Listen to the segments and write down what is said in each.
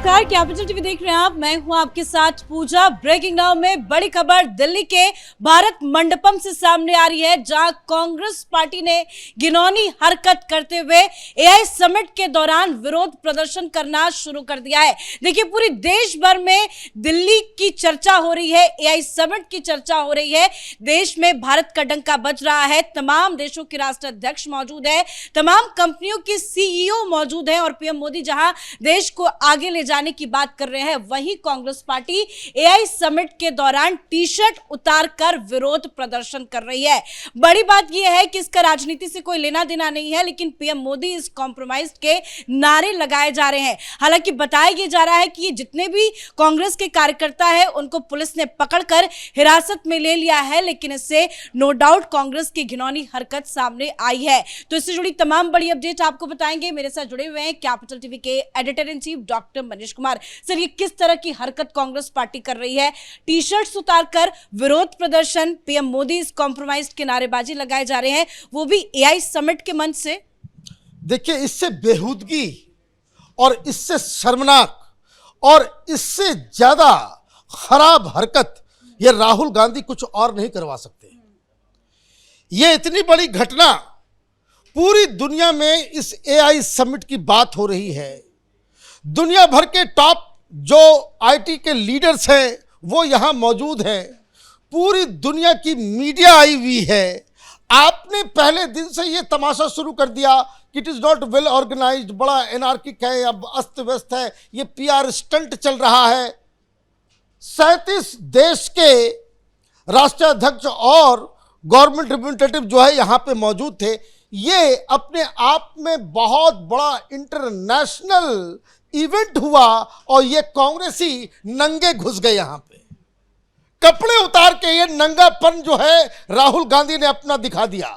नमस्कार, capital TV देख रहे हैं आप। मैं हूं आपके साथ पूजा। ब्रेकिंग नाउ में बड़ी खबर दिल्ली के भारत मंडपम से सामने आ रही है, जहां कांग्रेस पार्टी ने घिनौनी हरकत करते हुए एआई समिट के दौरान विरोध प्रदर्शन करना शुरू कर दिया है। देखिए, पूरी देश भर में दिल्ली की चर्चा हो रही है, एआई समिट की चर्चा हो रही है। देश में भारत का डंका बज रहा है। तमाम देशों के राष्ट्राध्यक्ष मौजूद है, तमाम कंपनियों के सीईओ मौजूद है और पीएम मोदी जहां देश को आगे ले जाने की बात कर रहे हैं, वहीं कांग्रेस पार्टी एआई समिट के दौरान टी शर्ट उतारकर विरोध प्रदर्शन कर रही है। बड़ी बात यह है कि इसका राजनीति से कोई लेना देना नहीं है, लेकिन पीएम मोदी इस कॉम्प्रोमाइज के नारे लगाए जा रहे हैं। हालांकि बताया यह जा रहा है कि ये जितने भी कांग्रेस के कार्यकर्ता है उनको पुलिस ने पकड़कर हिरासत में ले लिया है, लेकिन इससे नो डाउट कांग्रेस की घिनौनी हरकत सामने आई है। तो इससे जुड़ी तमाम बड़ी अपडेट आपको बताएंगे। मेरे साथ जुड़े हुए हैं कैपिटल टीवी के editor in chief doctor Manish Kumar. Sir, ये किस तरह की हरकत कांग्रेस पार्टी कर रही है? टी शर्ट्स उतारकर विरोध प्रदर्शन, पीएम मोदी इस कॉम्प्रोमाइज के नारेबाजी लगाए जा रहे हैं, वो भी एआई समिट के मंच से। देखिए, इससे बेहूदगी और इससे शर्मनाक और इससे ज्यादा खराब हरकत ये राहुल गांधी कुछ और नहीं करवा सकते। ये इतनी बड़ी घटना, पूरी दुनिया में इस एआई समिट की बात हो रही है। दुनिया भर के टॉप जो आईटी के लीडर्स हैं वो यहाँ मौजूद हैं। पूरी दुनिया की मीडिया आई हुई है। आपने पहले दिन से ये तमाशा शुरू कर दिया कि it is not well organized, बड़ा एनार्किक है, अब अस्त व्यस्त है, ये पीआर स्टंट चल रहा है। 37 देश के राष्ट्राध्यक्ष और गवर्नमेंट रिप्रेजेंटेटिव जो है यहाँ पे मौजूद थे। ये अपने आप में बहुत बड़ा इंटरनेशनल इवेंट हुआ और ये कांग्रेसी नंगे घुस गए यहाँ पे। कपड़े उतार के ये नंगापन जो है राहुल गांधी ने अपना दिखा दिया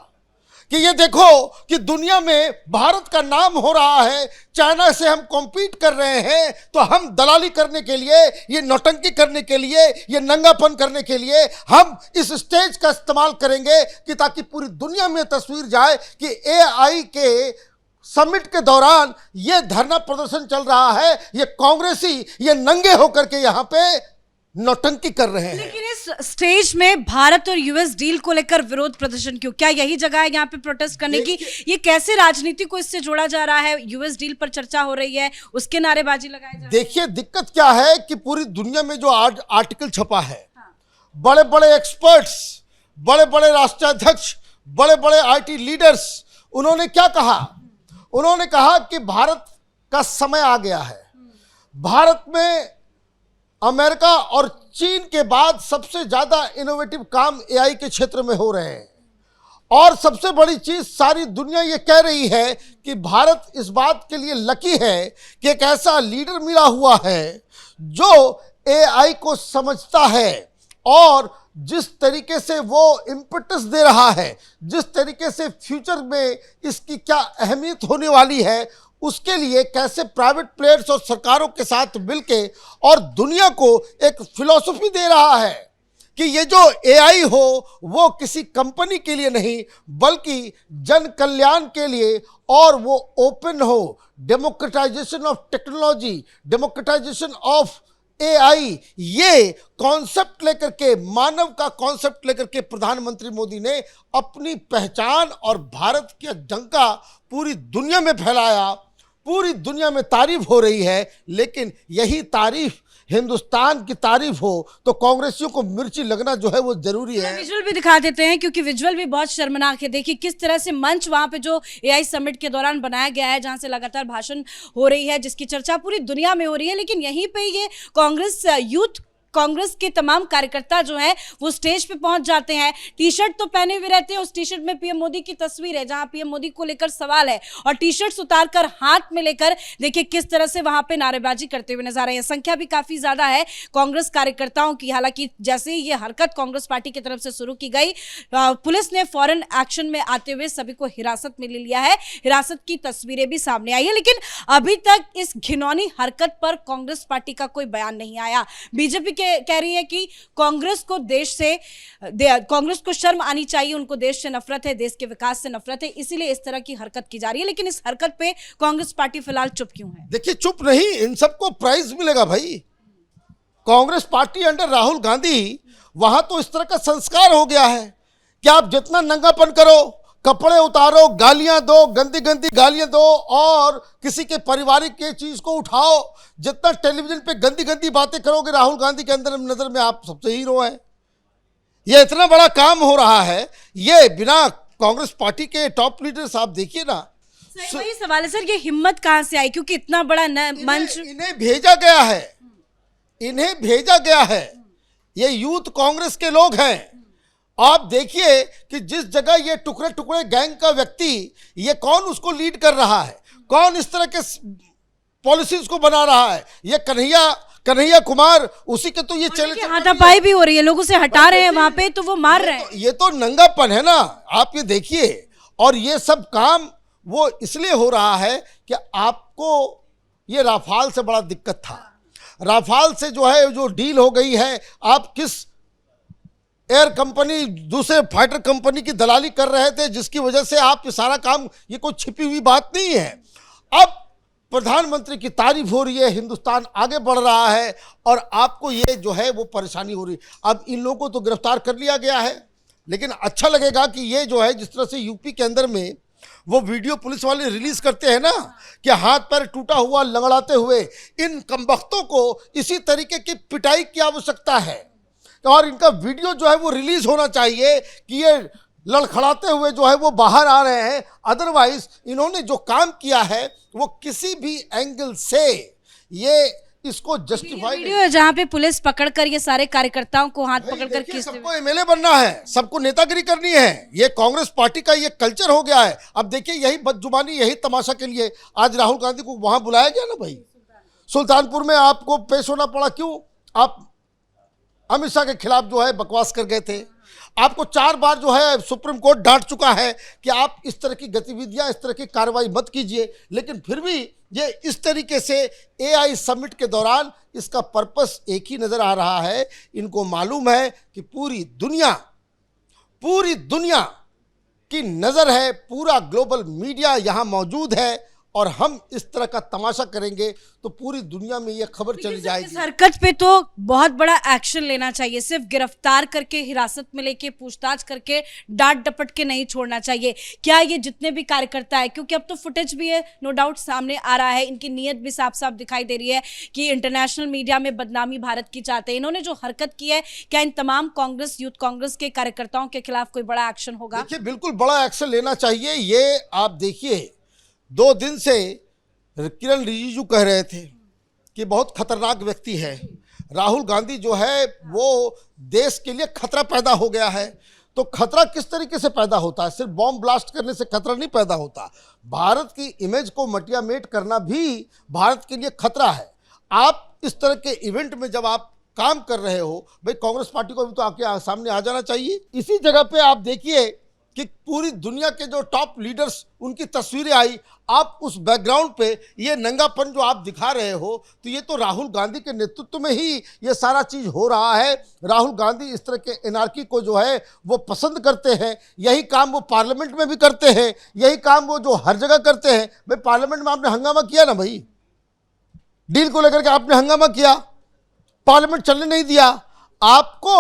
कि ये देखो कि दुनिया में भारत का नाम हो रहा है, चाइना से हम कॉम्पीट कर रहे हैं, तो हम दलाली करने के लिए, ये नौटंकी करने के लिए, ये नंगापन करने के लिए हम इस स्टेज का इस्तेमाल करेंगे कि ताकि पूरी दुनिया में तस्वीर जाए कि एआई के समिट के दौरान ये धरना प्रदर्शन चल रहा है, ये कांग्रेसी ये नंगे होकर के यहाँ पे नौटंकी कर रहे हैं। लेकिन इस स्टेज में भारत और यूएस डील को लेकर विरोध प्रदर्शन क्यों? क्या यही जगह है यहाँ पे प्रोटेस्ट करने की? ये कैसे राजनीति को इससे जोड़ा जा रहा है? यूएस डील पर चर्चा हो रही है, उसके नारेबाजी लगाए जा रहे हैं। देखिए, दिक्कत क्या है कि पूरी दुनिया में जो आर्टिकल छपा है, बड़े बड़े एक्सपर्ट्स, बड़े बड़े राष्ट्राध्यक्ष, बड़े बड़े आईटी लीडर्स, उन्होंने क्या कहा? उन्होंने कहा कि भारत का समय आ गया है। भारत में अमेरिका और चीन के बाद सबसे ज्यादा इनोवेटिव काम एआई के क्षेत्र में हो रहे हैं। और सबसे बड़ी चीज, सारी दुनिया ये कह रही है कि भारत इस बात के लिए लकी है कि एक ऐसा लीडर मिला हुआ है जो एआई को समझता है और जिस तरीके से वो इम्पेटस दे रहा है, जिस तरीके से फ्यूचर में इसकी क्या अहमियत होने वाली है, उसके लिए कैसे प्राइवेट प्लेयर्स और सरकारों के साथ मिलके और दुनिया को एक फिलॉसफी दे रहा है कि ये जो एआई हो वो किसी कंपनी के लिए नहीं बल्कि जन कल्याण के लिए, और वो ओपन हो। Democratisation of technology, democratisation of AI, ये कॉन्सेप्ट लेकर के, मानव का कॉन्सेप्ट लेकर के प्रधानमंत्री मोदी ने अपनी पहचान और भारत के डंका पूरी दुनिया में फैलाया। पूरी दुनिया में तारीफ हो रही है, लेकिन यही तारीफ हिंदुस्तान की तारीफ हो तो कांग्रेसियों को मिर्ची लगना जो है वो जरूरी है। विजुअल भी दिखा देते हैं, क्योंकि विजुअल भी बहुत शर्मनाक है। देखिए किस तरह से मंच वहां पे जो एआई समिट के दौरान बनाया गया है, जहां से लगातार भाषण हो रही है, जिसकी चर्चा पूरी दुनिया में हो रही है, लेकिन यहीं पे ये कांग्रेस के तमाम कार्यकर्ता जो हैं वो स्टेज पे पहुंच जाते हैं। टी शर्ट तो पहने हुए रहते हैं, उस टी शर्ट में पीएम मोदी की तस्वीर है, जहां पीएम मोदी को लेकर सवाल है, और टी शर्ट्स उतारकर हाथ में लेकर देखिए किस तरह से वहां पे नारेबाजी करते हुए नजर आ रहे हैं। संख्या भी काफी ज्यादा है कांग्रेस कार्यकर्ताओं की। हालांकि जैसे ही ये हरकत कांग्रेस पार्टी की तरफ से शुरू की गई, पुलिस ने फौरन एक्शन में आते हुए सभी को हिरासत में ले लिया है। हिरासत की तस्वीरें भी सामने आई है, लेकिन अभी तक इस घिनौनी हरकत पर कांग्रेस पार्टी का कोई बयान नहीं आया। बीजेपी के कह रही है कि कांग्रेस को शर्म आनी चाहिए, उनको देश से नफरत है, देश के विकास से नफरत है, इसीलिए इस तरह की हरकत की जा रही है। लेकिन इस हरकत पे कांग्रेस पार्टी फिलहाल चुप क्यों है? देखिए, चुप नहीं, इन सबको प्राइज मिलेगा भाई। कांग्रेस पार्टी अंडर राहुल गांधी, वहां तो इस तरह का संस्कार हो गया है कि आप जितना नंगापन करो, कपड़े उतारो, गालियां दो, गंदी गंदी गालियां दो, और किसी के पारिवारिक के चीज को उठाओ, जितना टेलीविजन पे गंदी गंदी बातें करोगे, राहुल गांधी के अंदर नजर में आप सबसे हीरो हैं। ये इतना बड़ा काम हो रहा है, ये बिना कांग्रेस पार्टी के टॉप लीडर्स आप देखिए ना। वही सवाल है सर, ये हिम्मत कहां से आई? क्योंकि इतना बड़ा मंच इन्हें भेजा गया है, इन्हें भेजा गया है। ये यूथ कांग्रेस के लोग हैं। आप देखिए कि जिस जगह ये टुकड़े टुकड़े गैंग का व्यक्ति, ये कौन उसको लीड कर रहा है, कौन इस तरह के पॉलिसीज को बना रहा है? ये कन्हैया कुमार, उसी के तो ये चले हाथापाई भी हो रही है, लोगों से हटा रहे हैं वहां पे, तो वो मार रहे हैं। ये तो नंगापन है ना, आप ये देखिए। और ये सब काम वो इसलिए हो रहा है कि आपको ये राफाल से बड़ा दिक्कत था। राफाल से जो डील हो गई है, आप किस एयर कंपनी, दूसरे फाइटर कंपनी की दलाली कर रहे थे, जिसकी वजह से आप ये सारा काम, ये कोई छिपी हुई बात नहीं है। अब प्रधानमंत्री की तारीफ हो रही है, हिंदुस्तान आगे बढ़ रहा है, और आपको ये वो परेशानी हो रही है। अब इन लोगों को तो गिरफ्तार कर लिया गया है, लेकिन अच्छा लगेगा कि ये जिस तरह से यूपी के अंदर में वो वीडियो पुलिस वाले रिलीज करते हैं ना, कि हाथ पैर टूटा हुआ लंगड़ाते हुए, इन कमबख्तों को इसी तरीके की पिटाई की आवश्यकता है, और इनका वीडियो वो रिलीज होना चाहिए कि ये लड़खड़ाते हुए वो बाहर आ रहे हैं। अदरवाइज इन्होंने जो काम किया है वो किसी भी एंगल से इसको जस्टिफाई वीडियो है जहां पे पुलिस पकड़कर ये सारे कार्यकर्ताओं को हाथ पकड़कर किस सबको एमएलए बनना है, सबको नेतागिरी करनी है। ये कांग्रेस पार्टी का ये कल्चर हो गया है। अब देखिए, यही बदजुबानी, यही तमाशा के लिए आज राहुल गांधी को वहां बुलाया गया ना भाई, सुल्तानपुर में आपको पेश होना पड़ा। क्यों? आप अमित शाह के खिलाफ बकवास कर गए थे। आपको 4 बार सुप्रीम कोर्ट डांट चुका है कि आप इस तरह की गतिविधियां, इस तरह की कार्रवाई मत कीजिए, लेकिन फिर भी ये इस तरीके से एआई समिट के दौरान इसका पर्पस एक ही नजर आ रहा है। इनको मालूम है कि पूरी दुनिया की नजर है, पूरा ग्लोबल मीडिया यहां मौजूद है, और हम इस तरह का तमाशा करेंगे तो पूरी दुनिया में ये खबर चली जाएगी। इस हरकत पे तो बहुत बड़ा एक्शन लेना चाहिए, सिर्फ गिरफ्तार करके हिरासत में लेके पूछताछ करके डांट डपट के नहीं छोड़ना चाहिए। क्या ये जितने भी कार्यकर्ता है, क्योंकि अब तो फुटेज भी है, नो डाउट सामने आ रहा है, इनकी नीयत भी साफ साफ दिखाई दे रही है कि इंटरनेशनल मीडिया में बदनामी भारत की चाहते हैं। इन्होंने जो हरकत की है, क्या इन तमाम यूथ कांग्रेस के कार्यकर्ताओं के खिलाफ कोई बड़ा एक्शन होगा? देखिए, बिल्कुल बड़ा एक्शन लेना चाहिए। ये आप देखिए, 2 दिन से किरण रिजिजू कह रहे थे कि बहुत खतरनाक व्यक्ति है राहुल गांधी, वो देश के लिए खतरा पैदा हो गया है। तो खतरा किस तरीके से पैदा होता है? सिर्फ बॉम्ब ब्लास्ट करने से खतरा नहीं पैदा होता। भारत की इमेज को मटियामेट करना भी भारत के लिए खतरा है। आप इस तरह के इवेंट में जब आप काम कर रहे हो, भाई कांग्रेस पार्टी को भी तो आके सामने आ जाना चाहिए। इसी जगह पे आप देखिए कि पूरी दुनिया के जो टॉप लीडर्स, उनकी तस्वीरें आई। आप उस बैकग्राउंड पे ये नंगापन जो आप दिखा रहे हो, तो ये तो राहुल गांधी के नेतृत्व में ही ये सारा चीज हो रहा है। राहुल गांधी इस तरह के एनार्की को वो पसंद करते हैं। यही काम वो पार्लियामेंट में भी करते हैं, यही काम वो जो हर जगह करते हैं। भाई पार्लियामेंट में आपने हंगामा किया ना भाई, डील को लेकर के आपने हंगामा किया, पार्लियामेंट चलने नहीं दिया। आपको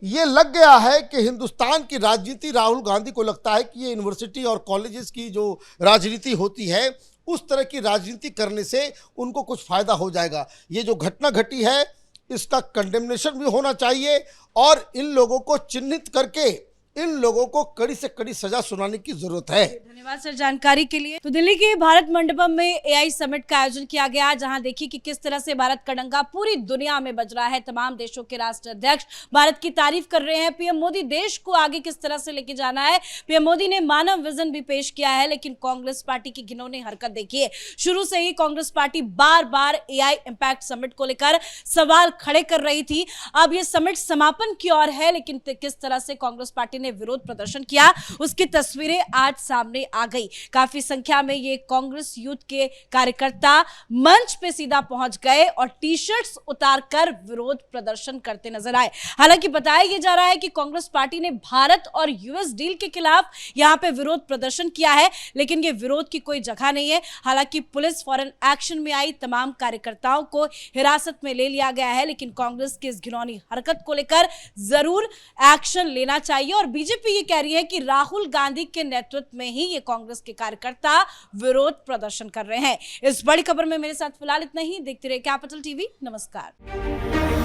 ये लग गया है कि हिंदुस्तान की राजनीति, राहुल गांधी को लगता है कि ये यूनिवर्सिटी और कॉलेजेस की जो राजनीति होती है, उस तरह की राजनीति करने से उनको कुछ फायदा हो जाएगा। ये जो घटना घटी है, इसका कंडेमनेशन भी होना चाहिए, और इन लोगों को चिन्हित करके इन लोगों को कड़ी से कड़ी सजा सुनाने की जरूरत है। धन्यवाद सर जानकारी के लिए। तो दिल्ली के भारत मंडपम में एआई समिट का आयोजन किया गया, जहां देखिए कि किस तरह से भारत का डंका पूरी दुनिया में बज रहा है। तमाम देशों के राष्ट्राध्यक्ष भारत की तारीफ कर रहे हैं। पीएम मोदी देश को आगे किस तरह से लेके जाना है, पीएम मोदी ने मानव विजन भी पेश किया है। लेकिन कांग्रेस पार्टी की घिनौनी हरकत देखिए, शुरू से ही कांग्रेस पार्टी बार बार एआई इंपैक्ट समिट को लेकर सवाल खड़े कर रही थी। अब ये समिट समापन की ओर है, लेकिन किस तरह से कांग्रेस पार्टी ने विरोध प्रदर्शन किया, उसकी तस्वीरें आज सामने आ गई। काफी संख्या में ये कांग्रेस यूथ के कार्यकर्ता मंच पे सीधा पहुंच गए और टी शर्ट्स उतारकर विरोध प्रदर्शन करते नजर आए। हालांकि बताया यह जा रहा है कि कांग्रेस पार्टी ने भारत और यूएस डील के खिलाफ यहां पे विरोध प्रदर्शन किया है, लेकिन ये विरोध की कोई जगह नहीं है। हालांकि पुलिस फौरन एक्शन में आई, तमाम कार्यकर्ताओं को हिरासत में ले लिया गया है, लेकिन कांग्रेस की इस घिनौनी हरकत को लेकर जरूर एक्शन लेना चाहिए। और बीजेपी ये कह रही है कि राहुल गांधी के नेतृत्व में ही ये कांग्रेस के कार्यकर्ता विरोध प्रदर्शन कर रहे हैं। इस बड़ी खबर में मेरे साथ फिलहाल इतना ही। देखते रहिए कैपिटल टीवी। नमस्कार।